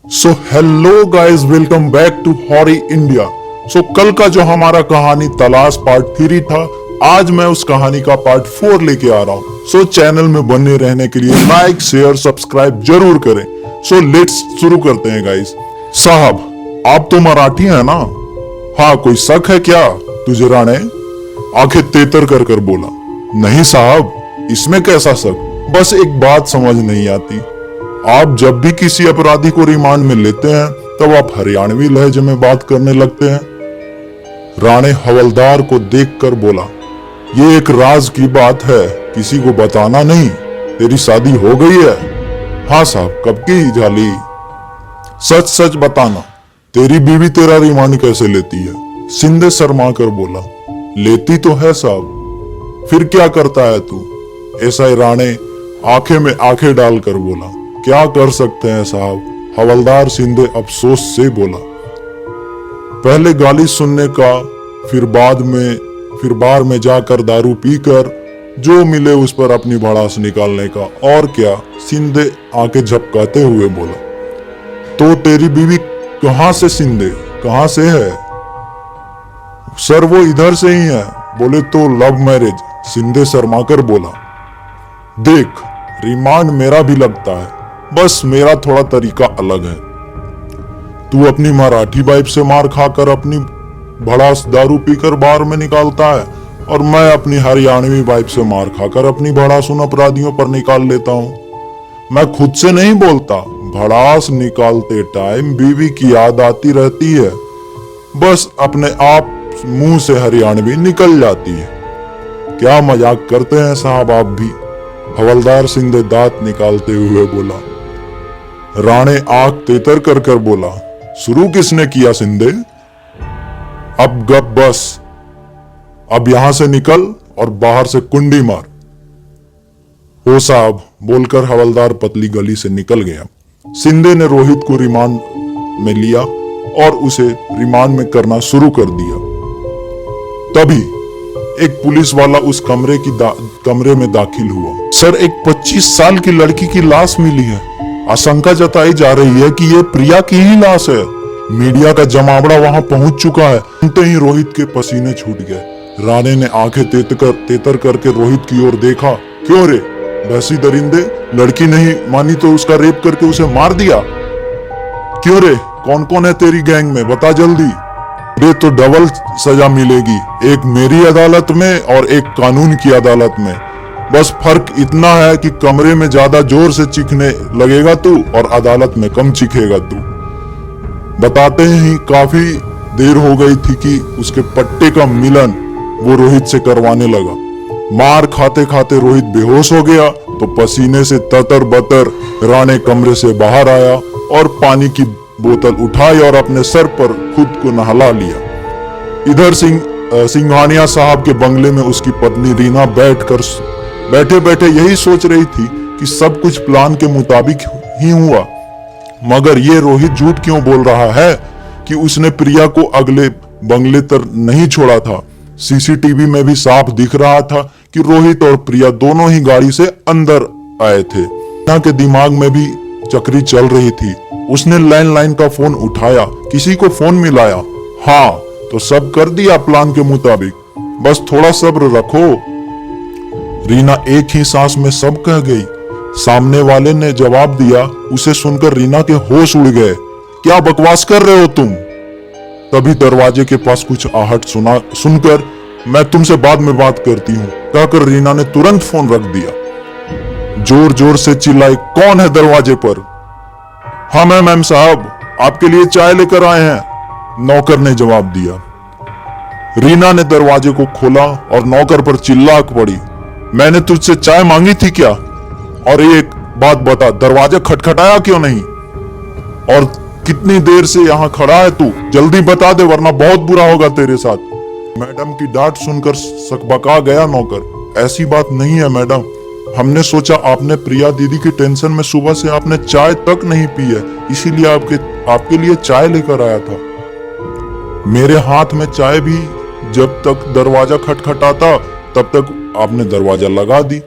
So hello guys, welcome back to हॉरी India. So कल का जो हमारा कहानी तलाश पार्ट 3 था, आज मैं उस कहानी का पार्ट 4 लेके आ रहा हूँ। सो चैनल में बने रहने के लिए लाइक शेयर सब्सक्राइब जरूर करें। सो लेट्स शुरू करते हैं गाइस। साहब, आप तो मराठी है ना? हाँ, कोई शक है क्या तुझे? राणे आंखें तेतर कर कर बोला। नहीं साहब, इसमें कैसा शक, बस एक बात समझ नहीं आती। आप जब भी किसी अपराधी को रिमांड में लेते हैं तब आप हरियाणवी लहजे में बात करने लगते हैं। राणे हवलदार को देखकर बोला, ये एक राज की बात है, किसी को बताना नहीं। तेरी शादी हो गई है? हाँ साहब, कब की झाली? सच सच बताना, तेरी बीवी तेरा रिमांड कैसे लेती है? शिंदे शर्मा कर बोला, लेती तो है साहब। फिर क्या करता है तू? एसआई राणे आंखें में आंखें डालकर बोला, क्या कर सकते हैं साहब? हवलदार शिंदे अफसोस से बोला, पहले गाली सुनने का, फिर बार में जाकर दारू पीकर जो मिले उस पर अपनी भड़ास निकालने का, और क्या? शिंदे आंखें झपकाते हुए बोला, तो तेरी बीवी कहां से? शिंदे, कहां से है? सर वो इधर से ही है। बोले तो लव मैरिज? शिंदे शर्माकर बोला, देख रिमांड मेरा भी लगता है, बस मेरा थोड़ा तरीका अलग है। तू अपनी मराठी वाइफ से मार खाकर अपनी भड़ास दारू पीकर बार में निकालता है, और मैं अपनी हरियाणवी वाइफ से मार खाकर अपनी भड़ास उन अपराधियों पर निकाल लेता हूँ। मैं खुद से नहीं बोलता, भड़ास निकालते टाइम बीवी की याद आती रहती है, बस अपने आप मुंह से हरियाणवी निकल जाती है। क्या मजाक करते हैं साहब आप भी? हवलदार शिंदे दांत निकालते हुए बोला। राणे आंख तेतर कर कर बोला, शुरू किसने किया शिंदे? अब गप बस, अब यहां से निकल और बाहर से कुंडी मार। हो साहब, बोलकर हवलदार पतली गली से निकल गया। शिंदे ने रोहित को रिमांड में लिया और उसे रिमांड में करना शुरू कर दिया। तभी एक पुलिस वाला उस कमरे में दाखिल हुआ। सर, एक 25 साल की लड़की की लाश मिली है। आशंका जताई जा रही है कि ये प्रिया की ही लाश है। मीडिया का जमावड़ा वहां पहुंच चुका है। सुनते ही रोहित के पसीने छूट गए। राणे ने आंखें तेतर करके रोहित की ओर देखा। क्यों रे भैंसी दरिंदे, लड़की नहीं मानी तो उसका रेप करके उसे मार दिया? क्यों रे, कौन कौन है तेरी गैंग में, बता जल्दी। रे तो डबल सजा मिलेगी, एक मेरी अदालत में और एक कानून की अदालत में। बस फर्क इतना है कि कमरे में ज्यादा जोर से चीखने लगेगा तू और अदालत में कम चीखेगा तू। बताते ही काफी देर हो गई थी कि उसके पट्टे का मिलन वो रोहित से करवाने लगा। मार खाते खाते रोहित बेहोश हो गया तो पसीने से ततर बतर राणे कमरे से बाहर आया और पानी की बोतल उठाई और अपने सर पर खुद को नहला लिया। इधर सिंघानिया साहब के बंगले में उसकी पत्नी रीना बैठे बैठे यही सोच रही थी कि सब कुछ प्लान के मुताबिक ही हुआ, मगर ये रोहित झूठ क्यों बोल रहा है कि उसने प्रिया को अगले बंगले तक नहीं छोड़ा था। सीसीटीवी में भी साफ दिख रहा था कि रोहित और प्रिया दोनों ही गाड़ी से अंदर आए थे। रीना के दिमाग में भी चक्री चल रही थी। उसने लैंडलाइन का फोन उठाया, किसी को फोन मिलाया। हाँ, तो सब कर दिया प्लान के मुताबिक, बस थोड़ा सब्र रखो। रीना एक ही सांस में सब कह गई। सामने वाले ने जवाब दिया। उसे सुनकर रीना के होश उड़ गए। क्या बकवास कर रहे हो तुम? तभी दरवाजे के पास कुछ आहट सुनकर, मैं तुमसे बाद में बात करती हूँ कहकर रीना ने तुरंत फोन रख दिया। जोर जोर से चिल्लाई, कौन है दरवाजे पर? हाँ मैम साहब, आपके लिए चाय लेकर आए हैं, नौकर ने जवाब दिया। रीना ने दरवाजे को खोला और नौकर पर चिल्ला पड़ी, मैंने तुझसे चाय मांगी थी क्या? और एक बात बता, दरवाजा खटखटाया क्यों नहीं? और कितनी देर से यहाँ खड़ा है तू? जल्दी बता दे वरना बहुत बुरा होगा तेरे साथ। मैडम की डांट सुनकर सकबका गया नौकर। ऐसी बात नहीं है मैडम, हमने सोचा आपने प्रिया दीदी की टेंशन में सुबह से आपने चाय तक नहीं पी है, इसीलिए आपके लिए चाय लेकर आया था। मेरे हाथ में चाय भी जब तक दरवाजा खटखटाता तब तक आपने दरवाजा लगा दी।